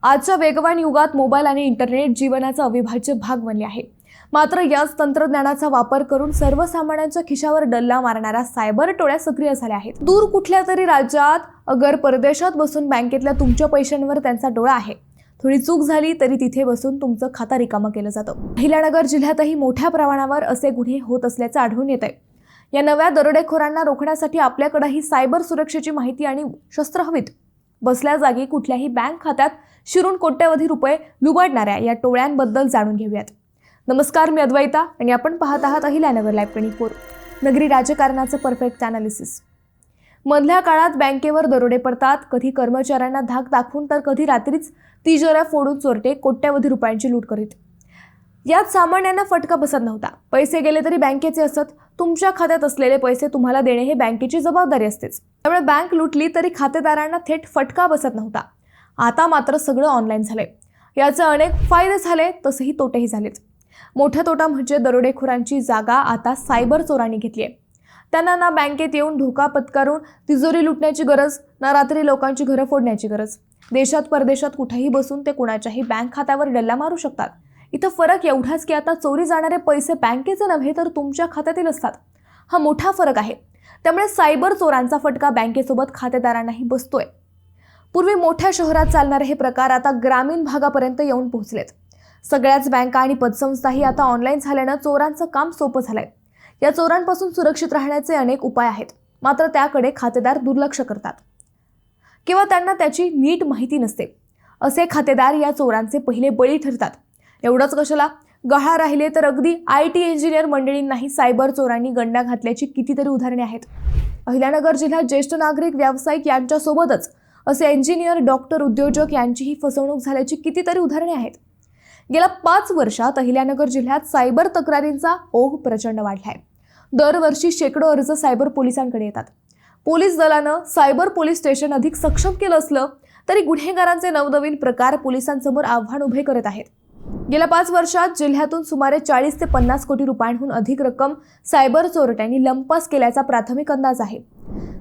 आजच्या वेगवान युगात मोबाईल आणि इंटरनेट जीवनाचा अविभाज्य भाग बनले आहे। मात्र याच तंत्रज्ञानाचा वापर करून सर्वसामान्यांच्या खिशावर डल्ला मारणाऱ्या सायबर टोळ्या सक्रिय झाल्या आहेत। दूर कुठल्या तरी राज्यात अगर परदेशात बसून बँकेतल्या तुमच्या पैशांवर त्यांचा डोळा आहे। थोडी चूक झाली तरी तिथे बसून तुमचं खातं रिकामं केलं जातं। अहिल्यानगर जिल्ह्यातही मोठ्या प्रमाणावर असे गुन्हे होत असल्याचं आढळून येत आहे। या नव्या दरोडेखोरांना रोखण्यासाठी आपल्याकडेही सायबर सुरक्षेची माहिती आणि शस्त्र हवीत। बसल्या जागी कुठल्याही बँक खात्यात शिरून कोट्यवधी रुपये लुबाडणाऱ्या या टोळ्यांबद्दल जाणून घेऊयात। नमस्कार, मी अद्वैता आणि आपण पाहत आहात अहिल्यानगर लाईव्ह 24, नगरी राजकारणाचं परफेक्ट अनालिसिस। मधल्या काळात बँकेवर दरोडे पडतात, कधी कर्मचाऱ्यांना धाक दाखवून तर कधी रात्रीच तिजोऱ्या फोडून चोरटे कोट्यवधी रुपयांची लूट करीत। यात सामान्यांना फटका बसत नव्हता। पैसे गेले तरी बँकेचे असत, तुमच्या खात्यात असलेले पैसे तुम्हाला देणे हे बँकेची जबाबदारी असतेच। त्यामुळे बँक लुटली तरी खातेदारांना थेट फटका बसत नव्हता। आता मात्र सगळं ऑनलाईन झालंय। याचे अनेक फायदे झाले, तसेही तोटेही झालेत। मोठा तोटा म्हणजे दरोडेखोरांची जागा आता सायबर चोरांनी घेतली आहे। त्यांना ना बँकेत येऊन धोका पत्करून तिजोरी लुटण्याची गरज, ना रात्री लोकांची घरं फोडण्याची गरज। देशात परदेशात कुठेही बसून ते कुणाच्याही बँक खात्यावर डल्ला मारू शकतात। इथं फरक एवढाच की आता चोरी जाणारे पैसे बँकेचे नव्हे तर तुमच्या खात्यातील असतात। हा मोठा फरक आहे। त्यामुळे सायबर चोरांचा फटका बँकेसोबत खातेदारांनाही बसतोय। पूर्वी मोठ्या शहरात चालणारे हे प्रकार आता ग्रामीण भागापर्यंत येऊन पोहोचलेत। सगळ्याच बँका आणि पतसंस्थाही आता ऑनलाईन झाल्यानं चोरांचं काम सोपं झालंय। या चोरांपासून सुरक्षित राहण्याचे अनेक उपाय आहेत, मात्र त्याकडे खातेदार दुर्लक्ष करतात किंवा त्यांना त्याची नीट माहिती नसते। असे खातेदार या चोरांचे पहिले बळी ठरतात। एवढंच कशाला, गहाळ राहिले तर अगदी IT इंजिनियर मंडळींनाही सायबर चोरांनी गंडा घातल्याची कितीतरी उदाहरणे आहेत। अहिल्यानगर जिल्ह्यात ज्येष्ठ नागरिक, व्यावसायिक यांच्यासोबतच असे इंजिनियर, डॉक्टर, उद्योजक यांचीही फसवणूक झाल्याची कितीतरी उदाहरणे आहेत। गेल्या 5 वर्षात अहिल्यानगर जिल्ह्यात सायबर तक्रारींचा ओघ प्रचंड वाढलाय। दरवर्षी शेकडो अर्ज सायबर पोलिसांकडे येतात। पोलीस दलानं सायबर पोलीस स्टेशन अधिक सक्षम केलं असलं तरी गुन्हेगारांचे नवनवीन प्रकार पोलिसांसमोर आव्हान उभे करत आहेत। गेल्या 5 वर्षात जिल्ह्यातून सुमारे 40 ते 50 कोटी रुपयांहून अधिक रक्कम सायबर चोरट्यांनी लंपास केल्याचा प्राथमिक अंदाज आहे।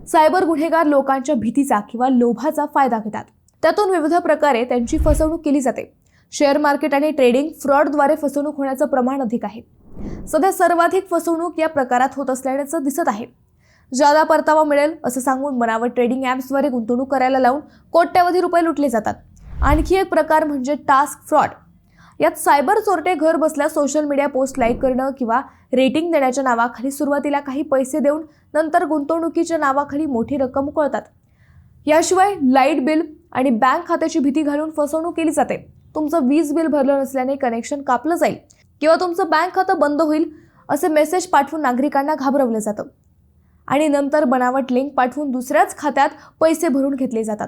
सायबर गुन्हेगार लोकांच्या भीतीचा किंवा लोभाचा फायदा घेतात। त्यातून विविध प्रकारे त्यांची फसवणूक केली जाते। शेअर मार्केट आणि ट्रेडिंग फ्रॉडद्वारे फसवणूक होण्याचं प्रमाण अधिक आहे। सध्या सर्वाधिक फसवणूक या प्रकारात होत असल्याचं दिसत आहे। ज्यादा परतावा मिळेल असं सांगून बनावट ट्रेडिंग ॲप्सद्वारे गुंतवणूक करायला लावून कोट्यवधी रुपये लुटले जातात। आणखी एक प्रकार म्हणजे टास्क फ्रॉड। यात सायबर चोरटे घर बसल्या सोशल मीडिया पोस्ट लाईक करणं किंवा रेटिंग देण्याच्या नावाखाली सुरुवातीला काही पैसे देऊन नंतर गुंतवणुकीच्या नावाखाली मोठी रक्कम उकळतात। याशिवाय लाईट बिल आणि बँक खात्याची भीती घालून फसवणूक केली जाते। तुमचं वीज बिल भरलं नसल्याने कनेक्शन कापलं जाईल किंवा तुमचं बँक खातं बंद होईल असे मेसेज पाठवून नागरिकांना घाबरवलं जातं आणि नंतर बनावट लिंक पाठवून दुसऱ्याच खात्यात पैसे भरून घेतले जातात।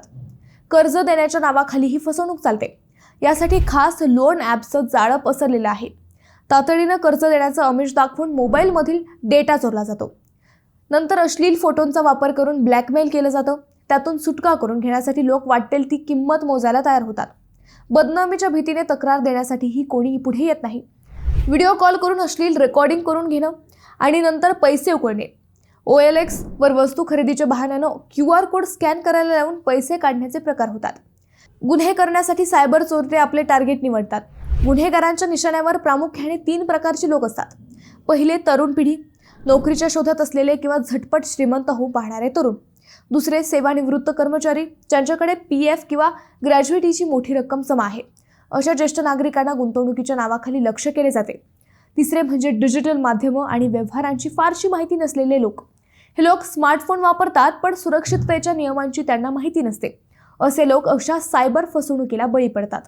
कर्ज देण्याच्या नावाखाली ही फसवणूक चालते। यासाठी खास लोन ॲप्सचं जाळं पसरलेलं आहे। तातडीनं कर्ज देण्याचं आमिष दाखवून मोबाईलमधील डेटा चोरला जातो। नंतर अश्लील फोटोंचा वापर करून ब्लॅकमेल केलं जातं। त्यातून सुटका करून घेण्यासाठी लोक वाटेल ती किंमत मोजायला तयार होतात। बदनामीच्या भीतीने तक्रार देण्यासाठीही कोणी पुढे येत नाही। व्हिडिओ कॉल करून अश्लील रेकॉर्डिंग करून घेणं आणि नंतर पैसे उकळणे। OLX वर वस्तू खरेदीच्या बहाण्यानं QR कोड स्कॅन करायला लावून पैसे काढण्याचे प्रकार होतात। गुन्हे करण्यासाठी सायबर चोरटे आपले टार्गेट निवडतात। गुन्हेगारांच्या निशाण्यावर प्रामुख्याने 3 प्रकारचे लोक असतात। पहिले, तरुण पिढी, नोकरीच्या शोधात असलेले किंवा झटपट श्रीमंत होऊ पाहणारे तरुण। दुसरे, सेवानिवृत्त कर्मचारी ज्यांच्याकडे PF किंवा ग्रॅज्युएटीची मोठी रक्कम जमा आहे। अशा ज्येष्ठ नागरिकांना गुंतवणुकीच्या नावाखाली लक्ष्य केले जाते। तिसरे म्हणजे डिजिटल माध्यमं आणि व्यवहारांची फारशी माहिती नसलेले लोक। हे लोक स्मार्टफोन वापरतात पण सुरक्षिततेच्या नियमांची त्यांना माहिती नसते। असे लोक अशा सायबर फसवणुकीला बळी पडतात।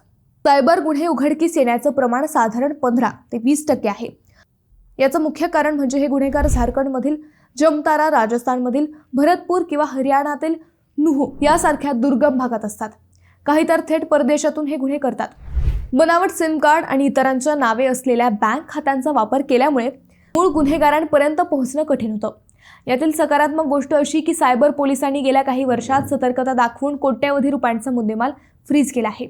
सायबर गुन्हे उघडकीस येण्याचं प्रमाण साधारण 15 ते 20% आहे। याचं मुख्य कारण म्हणजे हे गुन्हेगार झारखंडमधील जमतारा, राजस्थानमधील भरतपूर किंवा हरियाणातील नुह यासारख्या दुर्गम भागात असतात। काही तर थेट परदेशातून हे गुन्हे करतात। बनावट सिम कार्ड आणि इतरांच्या नावे असलेल्या बँक खात्यांचा वापर केल्यामुळे मूळ गुन्हेगारांपर्यंत पोहोचणं कठीण होतं। यातील सकारात्मक गोष्ट अशी की सायबर पोलिसांनी गेल्या काही वर्षात सतर्कता दाखवून कोट्यवधी रुपयांचा मुद्देमाल फ्रीज केला आहे।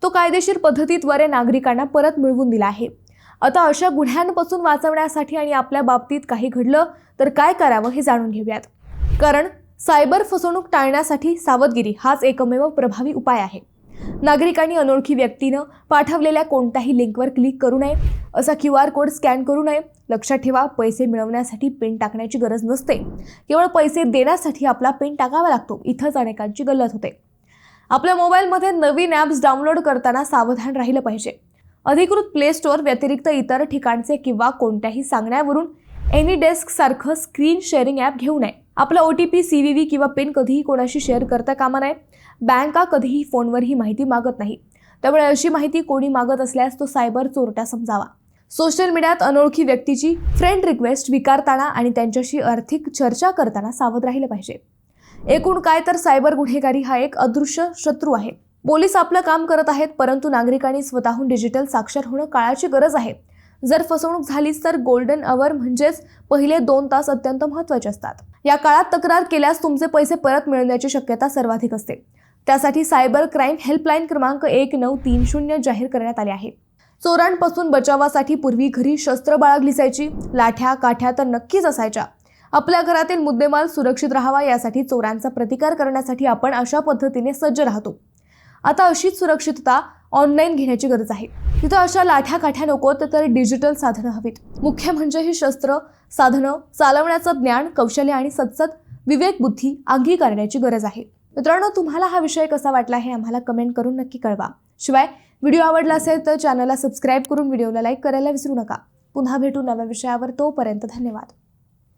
तो कायदेशीर पद्धतीद्वारे नागरिकांना परत मिळवून दिला आहे। आता अशा गुन्ह्यांपासून वाचवण्यासाठी आणि आपल्या बाबतीत काही घडलं तर काय करावं हे जाणून घेऊयात। कारण सायबर फसवणूक टाळण्यासाठी सावधगिरी हाच एकमेव प्रभावी उपाय आहे। नागरिकांनी अनोळखी व्यक्तीनं पाठवलेल्या कोणत्याही लिंकवर क्लिक करू नये, असा QR कोड स्कॅन करू नये. लक्षात ठेवा, पैसे मिळवण्यासाठी पिन टाकण्याची गरज नसते. केवळ पैसे देण्यासाठी आपला पिन टाकावा लागतो. इथंच अनेकांची गल्लत होते. आपल्या मोबाईलमध्ये नवीन ॲप्स डाउनलोड करताना सावधान राहिलं पाहिजे. अधिकृत प्ले स्टोअर व्यतिरिक्त इतर ठिकाणचे किंवा कोणत्याही सांगण्यावरून एनीडेस्क सारखं स्क्रीन शेअरिंग ॲप घेऊ नये. आपला OTP, CVV किंवा पिन कधीही कोणाशी शेअर करता कामा नये. बँका कधीही फोनवर ही माहिती मागत नाही. त्यामुळे अशी माहिती कोणी मागत असल्यास तो सायबर चोरटा समजावा. सोशल मीडियात अनोळखी व्यक्तीची फ्रेंड रिक्वेस्ट स्वीकारताना आणि त्यांच्याशी आर्थिक चर्चा करताना सावध राहिलं पाहिजे. एकूण काय तर सायबर गुन्हेगारी हा एक अदृश्य शत्रू आहे. पोलीस आपलं काम करत आहेत, परंतु नागरिकांनी स्वतःहून डिजिटल साक्षर होणं काळाची गरज आहे. जर फसवणूक झालीच तर गोल्डन अवर म्हणजेच पहिले 2 तास अत्यंत महत्त्वाचे असतात. या काळात तक्रार केल्यास तुमचे पैसे परत मिळण्याची शक्यता सर्वाधिक असते. त्यासाठी सायबर क्राईम हेल्पलाईन क्रमांक 1930 जाहीर करण्यात आले आहे. चोरांपासून बचावासाठी पूर्वी घरी शस्त्र बाळगली जायची. लाठ्या, काठ्या तर नक्कीच असायच्या. आपल्या घरातील मुद्देमाल सुरक्षित राहावा यासाठी चोरांचा प्रतिकार करण्यासाठी आपण अशा पद्धतीने सज्ज राहतो. आता अशीच सुरक्षितता ऑनलाईन घेण्याची गरज आहे. तिथं अशा लाठ्या काठ्या नकोत तर डिजिटल साधनं हवीत. मुख्य म्हणजे ही शस्त्र साधनं चालवण्याचं ज्ञान, कौशल्य आणि सतत विवेक बुद्धी अंगीकारण्याची गरज आहे. मित्रांनो, तुम्हाला हा विषय कसा वाटला हे आम्हाला कमेंट करून नक्की कळवा. शिवाय व्हिडिओ आवडला असेल तर चॅनलला सबस्क्राईब करून व्हिडिओला लाईक करायला विसरू नका. पुन्हा भेटू नव्या विषयावर. तोपर्यंत धन्यवाद.